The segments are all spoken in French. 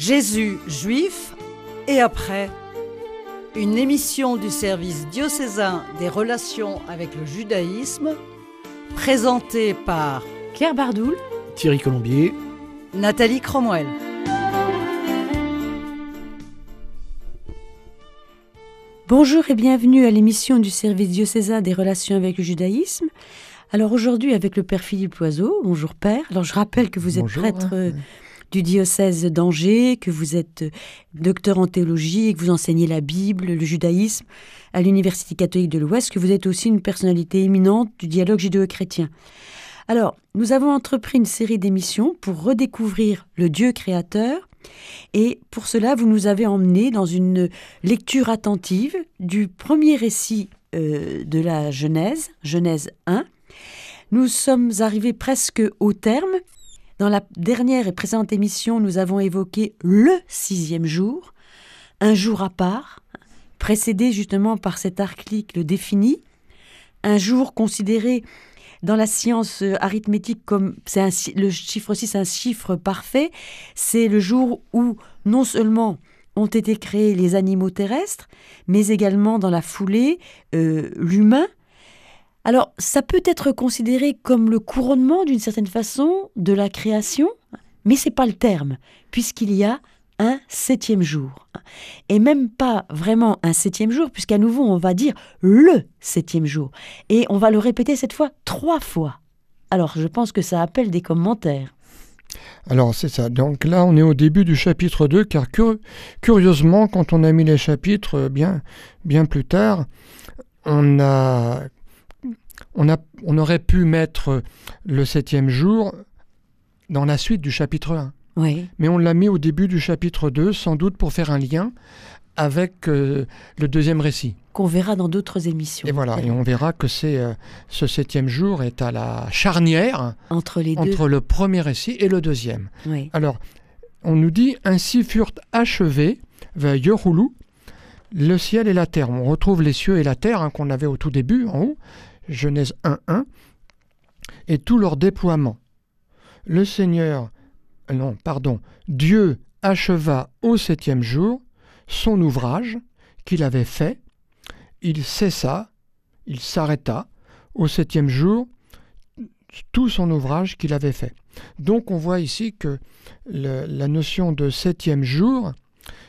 Jésus juif et après, une émission du service diocésain des relations avec le judaïsme, présentée par Claire Bardoul, Thierry Colombier, Nathalie Cromwell. Bonjour et bienvenue à l'émission du service diocésain des relations avec le judaïsme. Alors aujourd'hui avec le Père Philippe Loiseau. Bonjour Père. Alors je rappelle que vous êtes prêtre du diocèse d'Angers, que vous êtes docteur en théologie et que vous enseignez la Bible, le judaïsme à l'Université catholique de l'Ouest, que vous êtes aussi une personnalité éminente du dialogue judéo-chrétien. Alors, nous avons entrepris une série d'émissions pour redécouvrir le Dieu créateur et pour cela, vous nous avez emmenés dans une lecture attentive du premier récit de la Genèse, Genèse 1. Nous sommes arrivés presque au terme. Dans la dernière et précédente émission, nous avons évoqué le 6e jour, un jour à part, précédé justement par cet arclique le défini, un jour considéré dans la science arithmétique comme le chiffre 6, c'est un chiffre parfait, c'est le jour où non seulement ont été créés les animaux terrestres, mais également dans la foulée l'humain. Alors, ça peut être considéré comme le couronnement, d'une certaine façon, de la création, mais ce n'est pas le terme, puisqu'il y a un 7e jour. Et même pas vraiment un 7e jour, puisqu'à nouveau, on va dire le 7e jour. Et on va le répéter cette fois 3 fois. Alors, je pense que ça appelle des commentaires. Alors, c'est ça. Donc là, on est au début du chapitre 2, car curieusement, quand on a mis les chapitres bien plus tard, on aurait pu mettre le 7e jour dans la suite du chapitre 1. Oui. Mais on l'a mis au début du chapitre 2, sans doute pour faire un lien avec le deuxième récit. Qu'on verra dans d'autres émissions. Et voilà, et on verra que ce 7e jour est à la charnière entre le premier récit et le deuxième. Oui. Alors, on nous dit « Ainsi furent achevés, Vayohulu, le ciel et la terre ». On retrouve les cieux et la terre qu'on avait au tout début, en haut, Genèse 1.1, et tout leur déploiement. Dieu acheva au 7e jour son ouvrage qu'il avait fait. Il cessa, il s'arrêta au 7e jour tout son ouvrage qu'il avait fait. Donc on voit ici que la notion de 7e jour,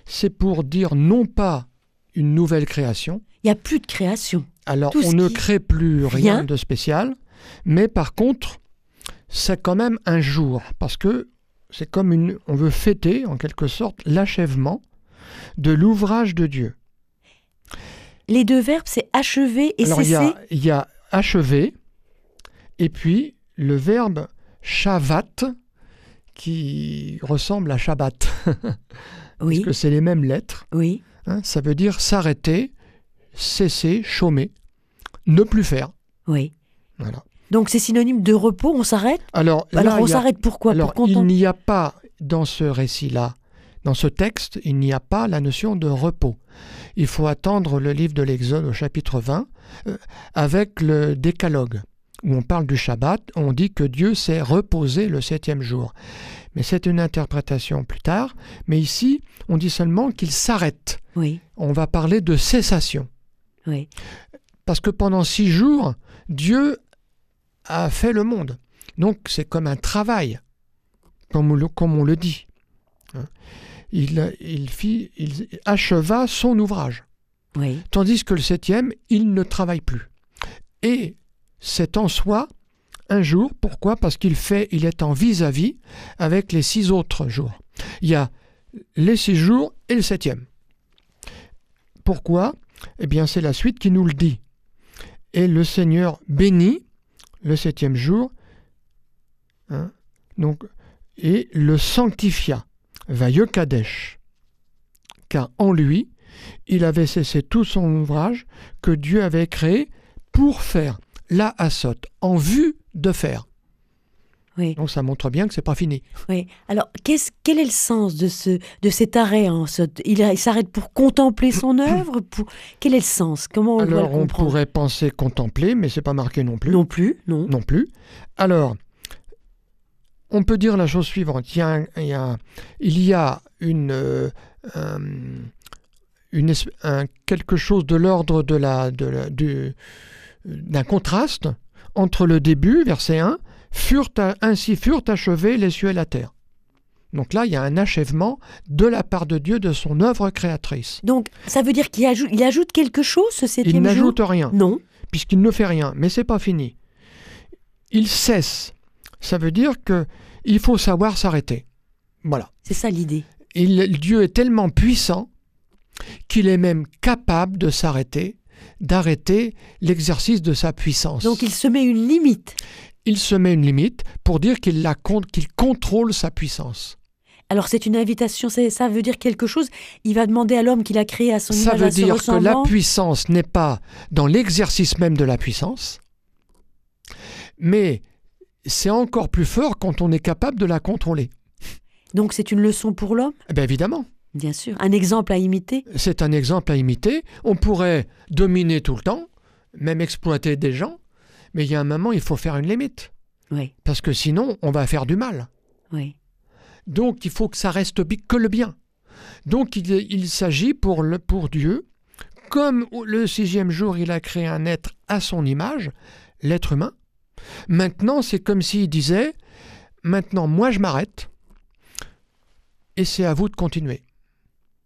c'est pour dire non pas une nouvelle création. Il n'y a plus de création. Alors, on ne crée plus rien de spécial, mais par contre, c'est quand même un jour, parce que c'est comme on veut fêter, en quelque sorte, l'achèvement de l'ouvrage de Dieu. Les deux verbes, c'est achever et cesser. Alors, il y a achever, et puis le verbe shavat, qui ressemble à Shabbat, oui. Parce que c'est les mêmes lettres. Oui. Ça veut dire s'arrêter, cesser, chômer, ne plus faire. Oui. Voilà. Donc c'est synonyme de repos, on s'arrête. Alors on s'arrête pourquoi? Il n'y a pas dans ce récit-là, dans ce texte, il n'y a pas la notion de repos. Il faut attendre le livre de l'Exode au chapitre 20 avec le décalogue, où on parle du Shabbat, on dit que Dieu s'est reposé le 7e jour. Mais c'est une interprétation plus tard. Mais ici, on dit seulement qu'il s'arrête. Oui. On va parler de cessation. Oui. Parce que pendant 6 jours, Dieu a fait le monde. Donc c'est comme un travail, comme on le dit. Il acheva son ouvrage. Oui. Tandis que le 7e, il ne travaille plus. Et c'est en soi un jour. Pourquoi? Parce qu'il est en vis-à-vis avec les 6 autres jours. Il y a les 6 jours et le 7e. Pourquoi? Eh bien, c'est la suite qui nous le dit. Et le Seigneur bénit le 7e jour, et le sanctifia, Vayokadesh, car en lui, il avait cessé tout son ouvrage que Dieu avait créé pour faire, la asot, en vue de faire. Oui. Donc ça montre bien que c'est pas fini. Oui. Alors, quel est le sens de cet arrêt il s'arrête pour contempler son œuvre. Quel est le sens? Comment on doit le comprendre? On pourrait penser contempler, mais c'est pas marqué non plus. Non plus, non. Non plus. Alors, on peut dire la chose suivante. Il y a quelque chose de l'ordre d'un contraste entre le début, verset 1, ainsi furent achevés les cieux et la terre. Donc là, il y a un achèvement de la part de Dieu de son œuvre créatrice. Donc, ça veut dire qu'il ajoute quelque chose, ce septième jour? Il n'ajoute rien. Non. Puisqu'il ne fait rien, mais c'est pas fini. Il cesse. Ça veut dire qu'il faut savoir s'arrêter. Voilà. C'est ça l'idée. Dieu est tellement puissant qu'il est même capable de s'arrêter, d'arrêter l'exercice de sa puissance. Donc il se met une limite. Il se met une limite pour dire qu'il contrôle sa puissance. Alors c'est une invitation, ça veut dire quelque chose. Il va demander à l'homme qu'il a créé à son image, à son ressemblant. Ça veut dire que la puissance n'est pas dans l'exercice même de la puissance, mais c'est encore plus fort quand on est capable de la contrôler. Donc c'est une leçon pour l'homme? Bien évidemment. Bien sûr. Un exemple à imiter? C'est un exemple à imiter. On pourrait dominer tout le temps, même exploiter des gens, mais il y a un moment, il faut faire une limite. Oui. Parce que sinon, on va faire du mal. Oui. Donc, il faut que ça reste que le bien. Donc, il s'agit pour Dieu, comme le 6e jour, il a créé un être à son image, l'être humain. Maintenant, c'est comme s'il disait, maintenant, moi, je m'arrête, et c'est à vous de continuer.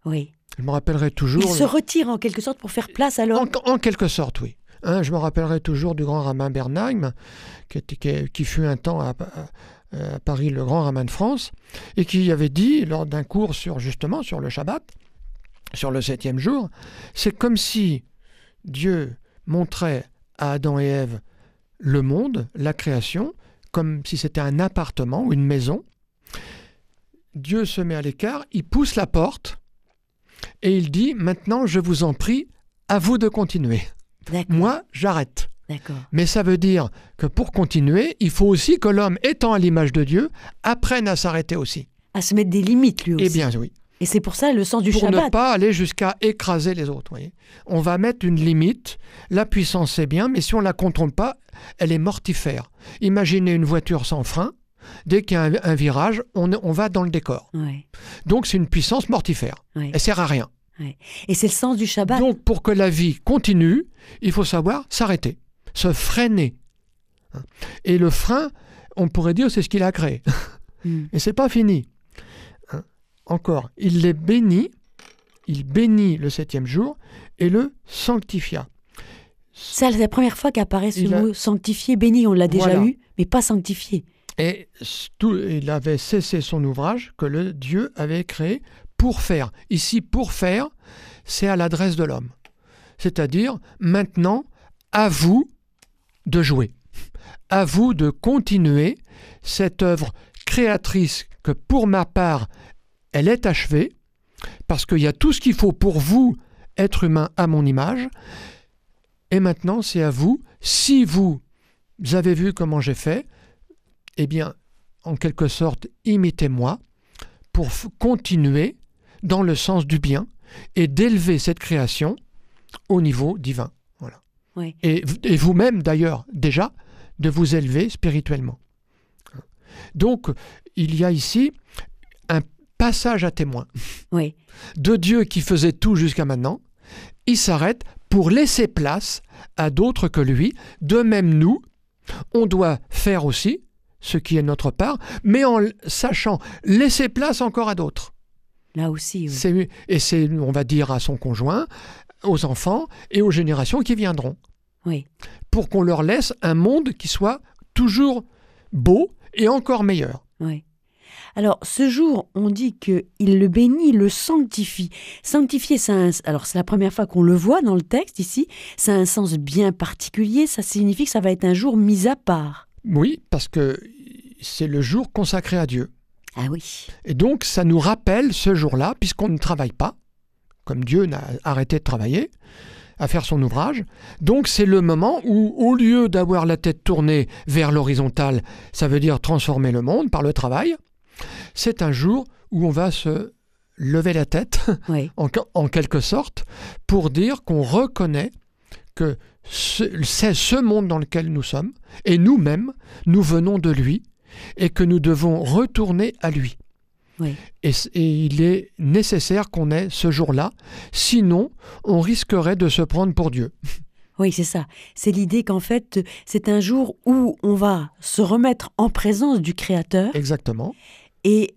Oui. Je me rappellerai toujours... Il se retire en quelque sorte pour faire place à l'homme. En quelque sorte, oui. Je me rappellerai toujours du grand rabbin Bernheim, qui fut un temps à Paris le grand rabbin de France, et qui avait dit, lors d'un cours sur le Shabbat, sur le 7e jour, c'est comme si Dieu montrait à Adam et Ève le monde, la création, comme si c'était un appartement ou une maison. Dieu se met à l'écart, il pousse la porte, et il dit, maintenant, je vous en prie, à vous de continuer. D'accord. Moi, j'arrête. D'accord. Mais ça veut dire que pour continuer, il faut aussi que l'homme, étant à l'image de Dieu, apprenne à s'arrêter aussi. À se mettre des limites, lui aussi. Eh bien, oui. Et c'est pour ça le sens du Shabbat. Pour ne pas aller jusqu'à écraser les autres. Voyez. On va mettre une limite. La puissance, c'est bien, mais si on ne la contrôle pas, elle est mortifère. Imaginez une voiture sans frein. Dès qu'il y a un virage, on va dans le décor. Ouais. Donc, c'est une puissance mortifère. Ouais. Elle ne sert à rien. Ouais. Et c'est le sens du Shabbat. Donc, pour que la vie continue, il faut savoir s'arrêter, se freiner. Et le frein, on pourrait dire, c'est ce qu'il a créé. Et c'est pas fini. Encore, il les bénit, il bénit le 7e jour et le sanctifia. C'est la première fois qu'apparaît ce mot sanctifié, béni, on l'a déjà eu, mais pas sanctifié. Et il avait cessé son ouvrage que le Dieu avait créé pour faire. Ici, pour faire, c'est à l'adresse de l'homme. C'est-à-dire, maintenant, à vous de jouer. À vous de continuer cette œuvre créatrice que, pour ma part, elle est achevée, parce qu'il y a tout ce qu'il faut pour vous, être humain à mon image. Et maintenant, c'est à vous, si vous avez vu comment j'ai fait, eh bien, en quelque sorte, imitez-moi pour continuer dans le sens du bien et d'élever cette création au niveau divin. Voilà. Oui. Et vous-même, d'ailleurs, déjà, de vous élever spirituellement. Donc, il y a ici un passage à témoin de Dieu qui faisait tout jusqu'à maintenant. Il s'arrête pour laisser place à d'autres que lui. De même, nous, on doit faire aussi ce qui est notre part, mais en sachant laisser place encore à d'autres. Là aussi, oui. Et c'est, on va dire, à son conjoint, aux enfants et aux générations qui viendront. Oui. Pour qu'on leur laisse un monde qui soit toujours beau et encore meilleur. Oui. Alors, ce jour, on dit qu'il le bénit, le sanctifie. Sanctifier, alors c'est la première fois qu'on le voit dans le texte ici, ça a un sens bien particulier, ça signifie que ça va être un jour mis à part. Oui, parce que c'est le jour consacré à Dieu. Ah oui. Et donc, ça nous rappelle ce jour-là, puisqu'on ne travaille pas, comme Dieu n'a arrêté de travailler, à faire son ouvrage. Donc, c'est le moment où, au lieu d'avoir la tête tournée vers l'horizontale, ça veut dire transformer le monde par le travail, c'est un jour où on va se lever la tête, en quelque sorte, pour dire qu'on reconnaît que c'est ce monde dans lequel nous sommes, et nous-mêmes, nous venons de lui, et que nous devons retourner à lui. Oui. Et il est nécessaire qu'on ait ce jour-là, sinon on risquerait de se prendre pour Dieu. Oui, c'est ça. C'est l'idée qu'en fait, c'est un jour où on va se remettre en présence du Créateur. Exactement. Et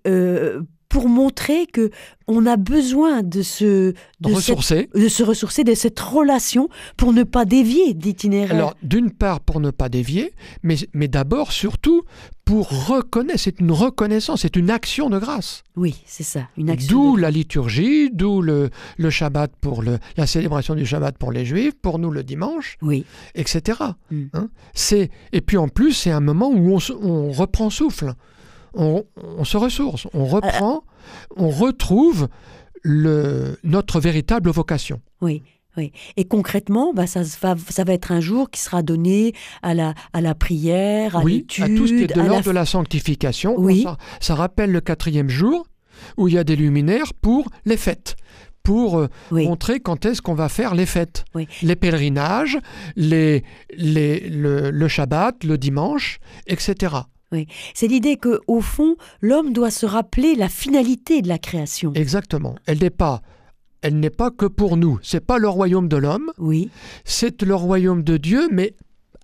pour montrer que on a besoin de se ressourcer, de cette relation pour ne pas dévier d'itinéraire. Alors, d'une part, pour ne pas dévier, mais d'abord, surtout, pour reconnaître. C'est une reconnaissance, c'est une action de grâce. Oui, c'est ça, une action. D'où la liturgie, d'où le Shabbat la célébration du Shabbat pour les Juifs, pour nous le dimanche, oui, etc. Hein, et puis en plus, c'est un moment où on reprend souffle. On se ressource, on reprend, on retrouve notre véritable vocation. Oui, oui. Et concrètement, ça va être un jour qui sera donné à la prière, à l'étude, à tout ce qui est de l'ordre de la sanctification. Oui. Ça rappelle le 4e jour où il y a des luminaires pour les fêtes. Pour montrer quand est-ce qu'on va faire les fêtes, les pèlerinages, le Shabbat, le dimanche, etc. Oui. C'est l'idée qu'au fond, l'homme doit se rappeler la finalité de la création. Exactement. Elle n'est pas que pour nous. C'est pas le royaume de l'homme. Oui. C'est le royaume de Dieu, mais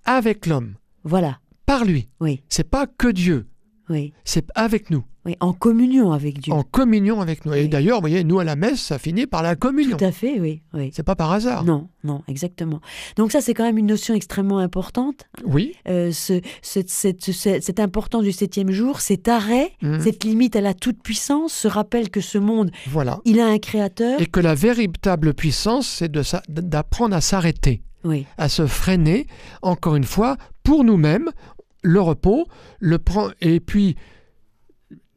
avec l'homme. Voilà. Par lui. Oui. C'est pas que Dieu. Oui. C'est avec nous. Oui, en communion avec Dieu. En communion avec nous. Oui. Et d'ailleurs, vous voyez, nous à la messe, ça finit par la communion. Tout à fait, oui. C'est pas par hasard. Non, exactement. Donc ça, c'est quand même une notion extrêmement importante. Oui. Cette importance du 7e jour, cet arrêt, cette limite à la toute-puissance, ce rappel que ce monde, il a un créateur. Et que la véritable puissance, c'est d'apprendre à s'arrêter, à se freiner, encore une fois, pour nous-mêmes, le repos, et puis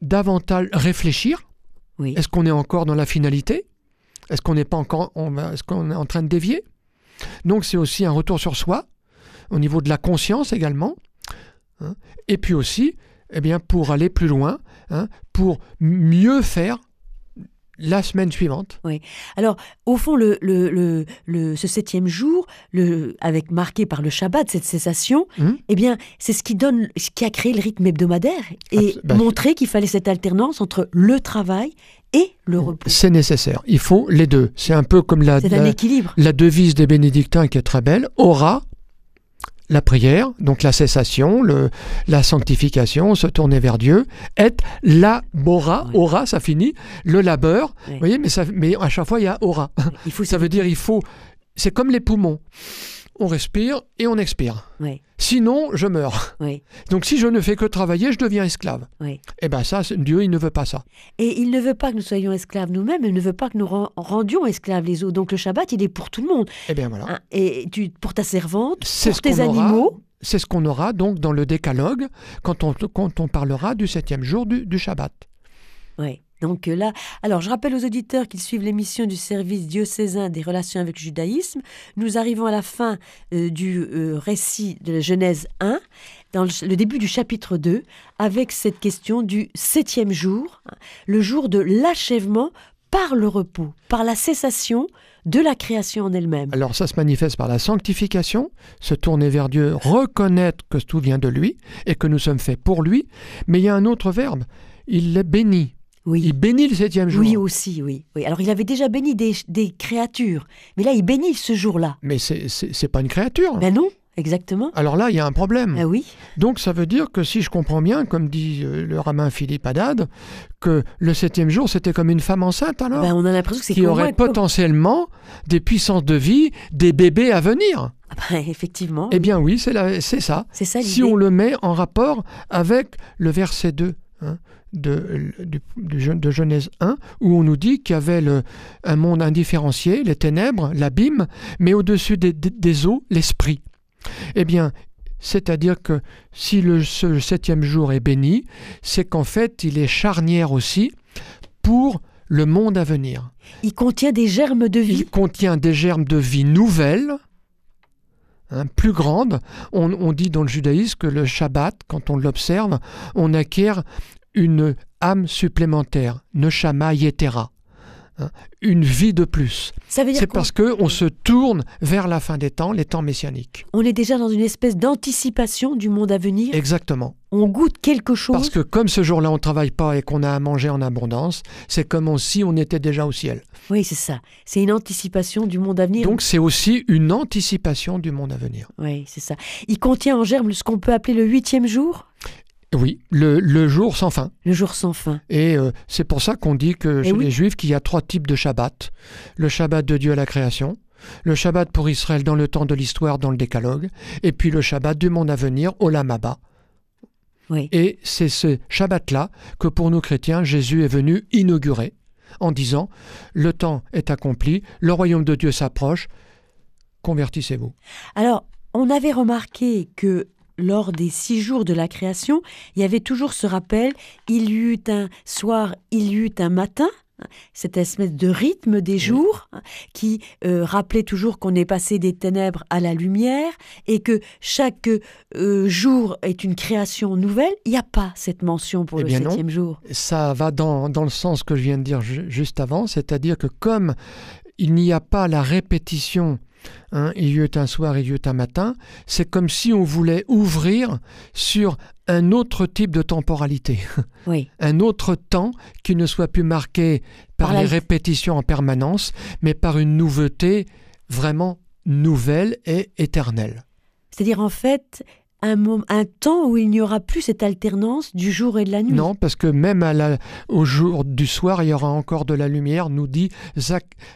davantage réfléchir. Oui. Est-ce qu'on est encore dans la finalité ? Est-ce qu'on n'est pas encore, est-ce qu'on est en train de dévier ? Donc c'est aussi un retour sur soi, au niveau de la conscience également. Hein, et puis aussi, pour aller plus loin, pour mieux faire la semaine suivante. Oui. Alors, au fond, ce 7e jour, avec marqué par le Shabbat, cette cessation, c'est ce qui a créé le rythme hebdomadaire et montré qu'il fallait cette alternance entre le travail et le repos. C'est nécessaire. Il faut les deux. C'est un peu comme un équilibre. La devise des bénédictins qui est très belle. Ora, la prière, donc la cessation, la sanctification, se tourner vers Dieu, et labora, ora, ça finit, le labeur, vous voyez, mais à chaque fois il y a ora. Ça veut dire c'est comme les poumons, on respire et on expire. Sinon, je meurs. Donc si je ne fais que travailler, je deviens esclave. Et ça, Dieu, il ne veut pas ça. Et il ne veut pas que nous soyons esclaves nous-mêmes, il ne veut pas que nous rendions esclaves les autres. Donc le Shabbat, il est pour tout le monde. Voilà. Et pour ta servante, pour tes animaux. C'est ce qu'on aura donc dans le décalogue quand on parlera du 7e jour du Shabbat. Oui. Donc là, alors je rappelle aux auditeurs qu'ils suivent l'émission du service diocésain des relations avec le judaïsme. Nous arrivons à la fin du récit de la Genèse 1, dans le début du chapitre 2, avec cette question du 7e jour, le jour de l'achèvement par le repos, par la cessation de la création en elle-même. Alors ça se manifeste par la sanctification, se tourner vers Dieu, reconnaître que tout vient de lui et que nous sommes faits pour lui. Mais il y a un autre verbe, il les bénit. Oui. Il bénit le 7e jour. Oui, aussi, oui. Alors, il avait déjà béni des créatures, mais là, il bénit ce jour-là. Mais c'est pas une créature. Ben non, exactement. Alors là, il y a un problème. Ah oui. Donc, ça veut dire que si je comprends bien, comme dit le rabbin Philippe Haddad, que le 7e jour, c'était comme une femme enceinte, alors on a l'impression que c'est qui aurait potentiellement des puissances de vie, des bébés à venir. Effectivement. Eh bien oui, c'est ça. C'est ça l'idée. Si on le met en rapport avec le verset 2, de Genèse 1, où on nous dit qu'il y avait un monde indifférencié, les ténèbres, l'abîme, mais au-dessus des eaux, l'esprit. Eh bien, c'est-à-dire que si ce 7e jour est béni, c'est qu'en fait, il est charnière aussi pour le monde à venir. Il contient des germes de vie. Il contient des germes de vie nouvelles, plus grandes. On dit dans le judaïsme que le Shabbat, quand on l'observe, on acquiert une âme supplémentaire, neshama yetera, une vie de plus. C'est parce qu'on se tourne vers la fin des temps, les temps messianiques. On est déjà dans une espèce d'anticipation du monde à venir. Exactement. On goûte quelque chose. Parce que comme ce jour-là, on ne travaille pas et qu'on a à manger en abondance, c'est comme si on était déjà au ciel. Oui, c'est ça. C'est une anticipation du monde à venir. Donc c'est aussi une anticipation du monde à venir. Oui, c'est ça. Il contient en germe ce qu'on peut appeler le 8e jour. Oui, le jour sans fin. Le jour sans fin. Et c'est pour ça qu'on dit que chez les Juifs qu'il y a 3 types de Shabbat. Le Shabbat de Dieu à la création, le Shabbat pour Israël dans le temps de l'histoire, dans le Décalogue, et puis le Shabbat du monde à venir, Olam Haba. Oui. Et c'est ce Shabbat-là que pour nous chrétiens, Jésus est venu inaugurer en disant « Le temps est accompli, le royaume de Dieu s'approche, convertissez-vous ». Alors, on avait remarqué que lors des 6 jours de la création, il y avait toujours ce rappel, il y eut un soir, il y eut un matin, cette espèce de rythme des jours qui rappelait toujours qu'on est passé des ténèbres à la lumière et que chaque jour est une création nouvelle. Il n'y a pas cette mention pour le 7e jour. Ça va dans le sens que je viens de dire juste avant, c'est-à-dire que comme il n'y a pas la répétition, il y eut un soir, il y eut un matin, c'est comme si on voulait ouvrir sur un autre type de temporalité. Oui. Un autre temps qui ne soit plus marqué par les répétitions en permanence, mais par une nouveauté vraiment nouvelle et éternelle. C'est-à-dire en fait un temps où il n'y aura plus cette alternance du jour et de la nuit. Non, parce que même au jour du soir, il y aura encore de la lumière, nous dit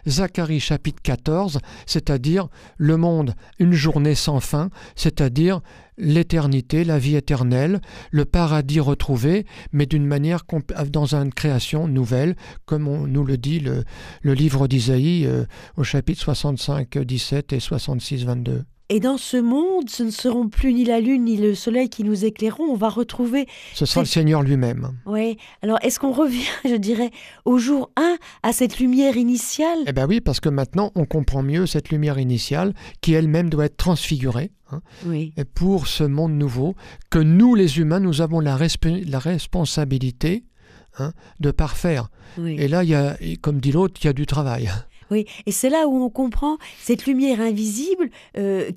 Zacharie chapitre 14, c'est-à-dire le monde, une journée sans fin, c'est-à-dire l'éternité, la vie éternelle, le paradis retrouvé, mais d'une manière dans une création nouvelle, comme on nous le dit le livre d'Isaïe au chapitre 65, 17 et 66, 22. Et dans ce monde, ce ne seront plus ni la lune ni le soleil qui nous éclaireront. On va retrouver... Ce sera le Seigneur lui-même. Oui. Alors, est-ce qu'on revient, je dirais, au jour 1, à cette lumière initiale ? Eh bien oui, parce que maintenant, on comprend mieux cette lumière initiale qui elle-même doit être transfigurée pour ce monde nouveau que nous, les humains, nous avons la responsabilité de parfaire. Oui. Et là, comme dit l'autre, il y a du travail. Oui, et c'est là où on comprend cette lumière invisible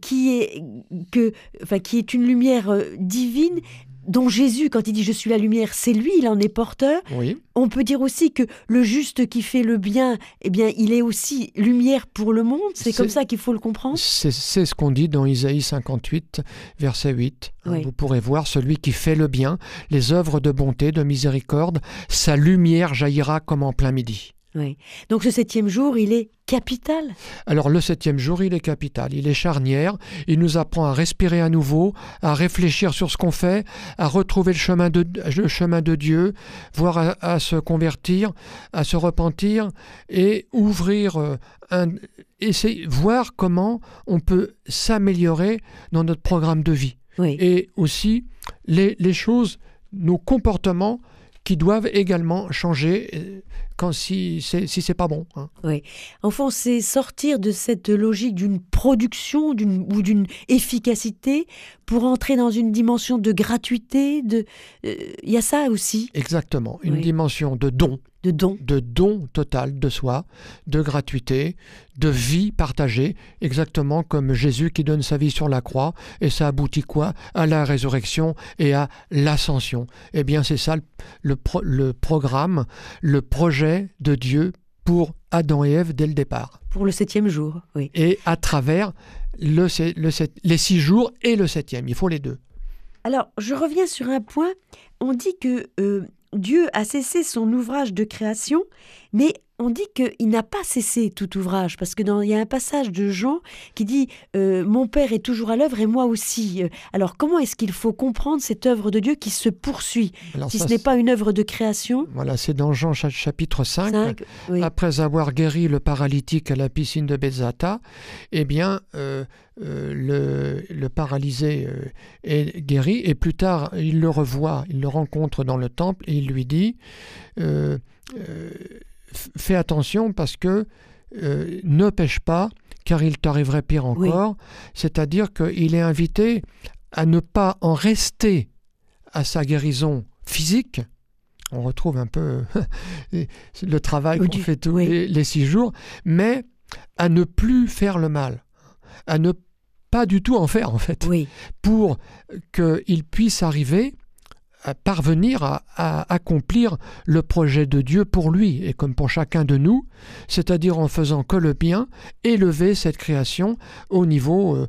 qui est une lumière divine dont Jésus, quand il dit « je suis la lumière », c'est lui, il en est porteur. Oui. On peut dire aussi que le juste qui fait le bien, eh bien, il est aussi lumière pour le monde. C'est comme ça qu'il faut le comprendre. C'est ce qu'on dit dans Isaïe 58, verset 8. Oui. Vous pourrez voir celui qui fait le bien, les œuvres de bonté, de miséricorde, sa lumière jaillira comme en plein midi. Oui. Donc ce 7e jour, il est capital. Alors le 7e jour, il est capital, il est charnière, il nous apprend à respirer à nouveau, à réfléchir sur ce qu'on fait, à retrouver le chemin de Dieu, voire à se convertir, à se repentir et ouvrir, voir comment on peut s'améliorer dans notre programme de vie. Oui. Et aussi les choses, nos comportements qui doivent également changer si c'est pas bon. Oui. Enfin, c'est sortir de cette logique d'une production ou d'une efficacité pour entrer dans une dimension de gratuité. Il y a ça aussi. Exactement. Une dimension de don. De don total de soi, de gratuité, de vie partagée, exactement comme Jésus qui donne sa vie sur la croix, et ça aboutit quoi ? À la résurrection et à l'ascension. Eh bien c'est ça le programme, le projet de Dieu pour Adam et Ève dès le départ. Pour le 7e jour, oui. Et à travers les 6 jours et le 7e, il faut les deux. Alors, je reviens sur un point, on dit que Dieu a cessé son ouvrage de création, mais on dit qu'il n'a pas cessé tout ouvrage, parce que il y a un passage de Jean qui dit « Mon Père est toujours à l'œuvre et moi aussi ». Alors, comment est-ce qu'il faut comprendre cette œuvre de Dieu qui se poursuit, si ce n'est pas une œuvre de création ? Voilà, c'est dans Jean chapitre 5. Oui. Après avoir guéri le paralytique à la piscine de Bethzatha, eh bien, le paralysé est guéri, et plus tard, il le revoit, il le rencontre dans le temple, et il lui dit fais attention parce que ne pêche pas, car il t'arriverait pire encore. Oui. C'est-à-dire qu'il est invité à ne pas en rester à sa guérison physique, On retrouve un peu le travail qu'on fait tous oui. les 6 jours, mais à ne plus faire le mal, à ne pas du tout en faire en fait, Oui. pour qu'il puisse arriver à parvenir à accomplir le projet de Dieu pour lui et comme pour chacun de nous, c'est-à-dire en faisant que le bien, élever cette création au niveau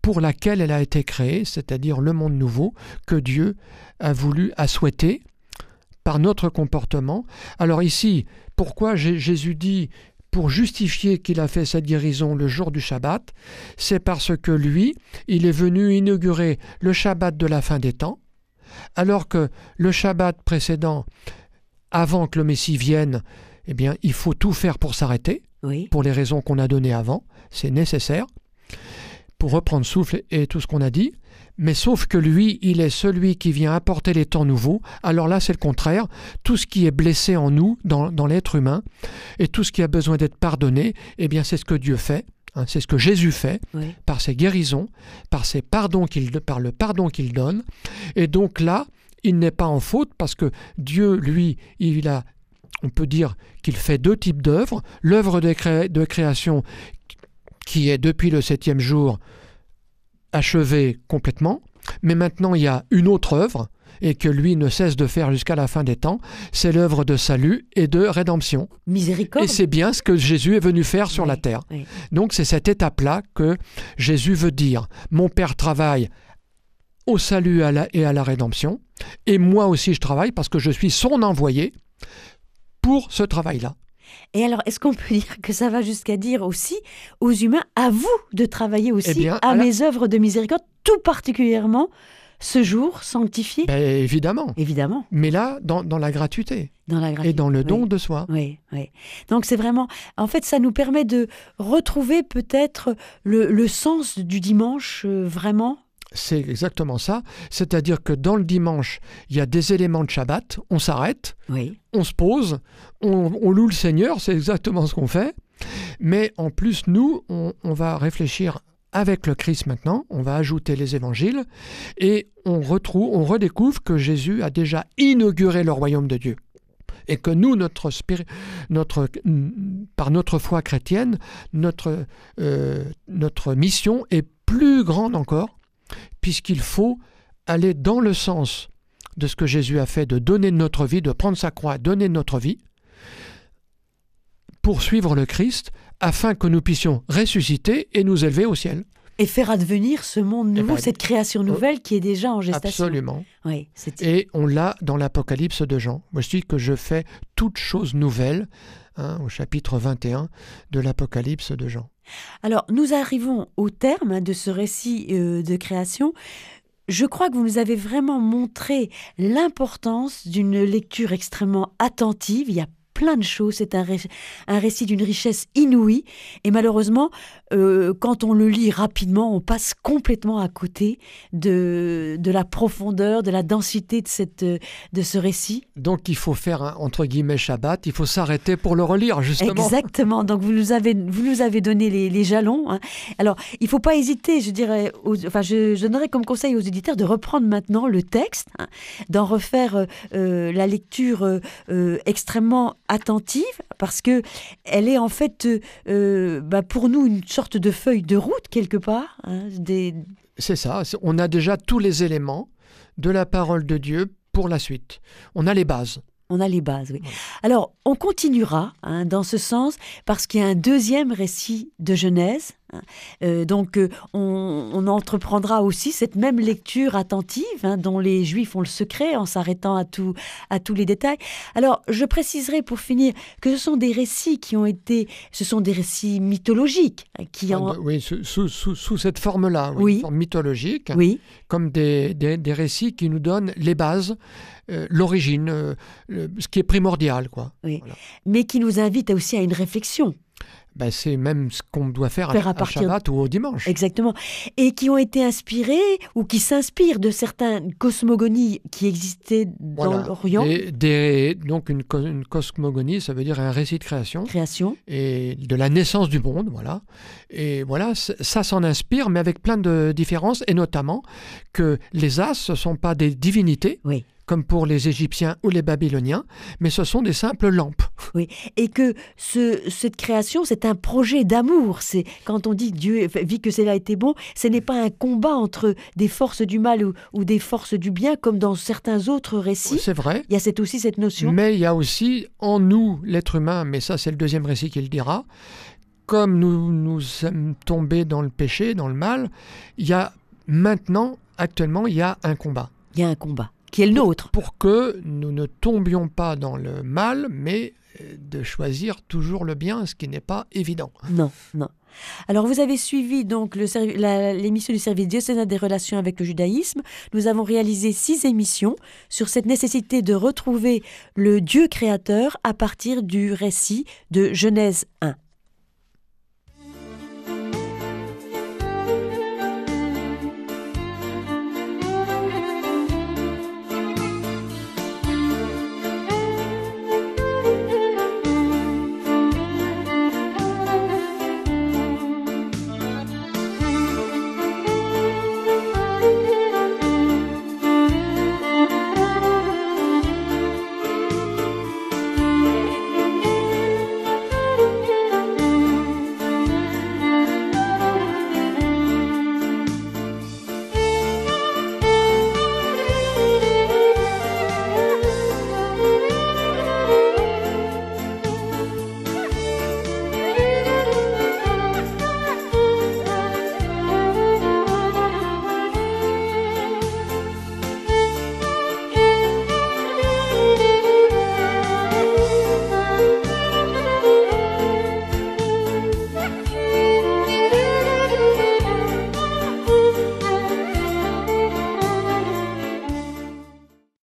pour laquelle elle a été créée, c'est-à-dire le monde nouveau que Dieu a souhaité par notre comportement. Alors ici, pourquoi Jésus dit pour justifier qu'il a fait cette guérison le jour du Shabbat, c'est parce que lui, il est venu inaugurer le Shabbat de la fin des temps, alors que le Shabbat précédent, avant que le Messie vienne, eh bien, il faut tout faire pour s'arrêter, Oui. pour les raisons qu'on a données avant, c'est nécessaire, pour reprendre souffle et tout ce qu'on a dit, mais sauf que lui, il est celui qui vient apporter les temps nouveaux, alors là c'est le contraire, tout ce qui est blessé en nous, dans l'être humain, et tout ce qui a besoin d'être pardonné, eh bien c'est ce que Dieu fait, hein, c'est ce que Jésus fait, Oui. par ses guérisons, par le pardon qu'il donne, et donc là, il n'est pas en faute, parce que Dieu, lui, on peut dire qu'il fait 2 types d'œuvres, l'œuvre de création qui est depuis le 7e jour achevée complètement, mais maintenant il y a une autre œuvre, et que lui ne cesse de faire jusqu'à la fin des temps, c'est l'œuvre de salut et de rédemption. Miséricorde. Et c'est bien ce que Jésus est venu faire sur la terre. Oui. Donc c'est cette étape-là que Jésus veut dire, mon Père travaille au salut et à la rédemption, et moi aussi je travaille parce que je suis son envoyé pour ce travail-là. Et alors, est-ce qu'on peut dire que ça va jusqu'à dire aussi aux humains, à vous de travailler aussi Eh bien, à mes œuvres de miséricorde, tout particulièrement ce jour sanctifié? Ben, évidemment. Évidemment. Mais là, dans la gratuité Dans la gratuité. et dans le don Oui. de soi. Oui, oui. Donc c'est vraiment, en fait, ça nous permet de retrouver peut-être le sens du dimanche, vraiment. C'est exactement ça. C'est-à-dire que dans le dimanche, il y a des éléments de Shabbat, on s'arrête, Oui. on se pose, on loue le Seigneur, c'est exactement ce qu'on fait. Mais en plus, nous, on va réfléchir avec le Christ maintenant, on va ajouter les évangiles, et on redécouvre que Jésus a déjà inauguré le royaume de Dieu. Et que nous, par notre foi chrétienne, notre mission est plus grande encore, puisqu'il faut aller dans le sens de ce que Jésus a fait, de donner notre vie, de prendre sa croix, donner notre vie, pour suivre le Christ, afin que nous puissions ressusciter et nous élever au ciel. Et faire advenir ce monde nouveau, cette création nouvelle qui est déjà en gestation. Absolument. Oui, et on l'a dans l'Apocalypse de Jean. Moi, je dis que je fais toutes choses nouvelles, au chapitre 21 de l'Apocalypse de Jean. Alors, nous arrivons au terme de ce récit de création. Je crois que vous nous avez vraiment montré l'importance d'une lecture extrêmement attentive. Il y a plein de choses, c'est un récit d'une richesse inouïe, et malheureusement, quand on le lit rapidement, on passe complètement à côté de la profondeur, de la densité de ce récit. Donc il faut faire un, entre guillemets, Shabbat, il faut s'arrêter pour le relire, justement. Exactement, donc vous nous avez donné les jalons, hein. Alors, il ne faut pas hésiter, je dirais, je donnerais comme conseil aux éditeurs de reprendre maintenant le texte, hein, d'en refaire la lecture extrêmement attentive, parce que elle est en fait pour nous une sorte de feuille de route quelque part. Hein, C'est ça, on a déjà tous les éléments de la parole de Dieu pour la suite. On a les bases. On a les bases, oui. Alors, on continuera dans ce sens, parce qu'il y a un deuxième récit de Genèse. Donc, on entreprendra aussi cette même lecture attentive, dont les Juifs ont le secret, en s'arrêtant à tous les détails. Alors, je préciserai pour finir que ce sont des récits ce sont des récits mythologiques. Oui, sous cette forme-là, oui. Une forme mythologique, oui. Comme des récits qui nous donnent les bases, l'origine, ce qui est primordial, quoi. Oui. Voilà. Mais qui nous invite aussi à une réflexion. C'est même ce qu'on doit faire à Shabbat ou au dimanche. Exactement. Et qui ont été inspirés ou qui s'inspirent de certaines cosmogonies qui existaient dans l'Orient. Donc une cosmogonie, ça veut dire un récit de création. Et de la naissance du monde, voilà. Et voilà, ça s'en inspire, mais avec plein de différences, et notamment que les As, ce ne sont pas des divinités, oui. comme pour les Égyptiens ou les Babyloniens, mais ce sont des simples lampes. Oui, et que cette création, c'est un projet d'amour. C'est quand on dit Dieu vit que cela a été bon, ce n'est pas un combat entre des forces du mal ou des forces du bien, comme dans certains autres récits. C'est vrai. Il y a aussi cette notion. Mais il y a aussi en nous, l'être humain, mais ça c'est le deuxième récit qui le dira, comme nous sommes tombés dans le péché, dans le mal, il y a maintenant, actuellement, il y a un combat. Il y a un combat qui est le nôtre. Pour que nous ne tombions pas dans le mal, mais de choisir toujours le bien, ce qui n'est pas évident. Non, non. Alors, vous avez suivi donc l'émission du service diocésain des relations avec le judaïsme. Nous avons réalisé 6 émissions sur cette nécessité de retrouver le Dieu créateur à partir du récit de Genèse 1.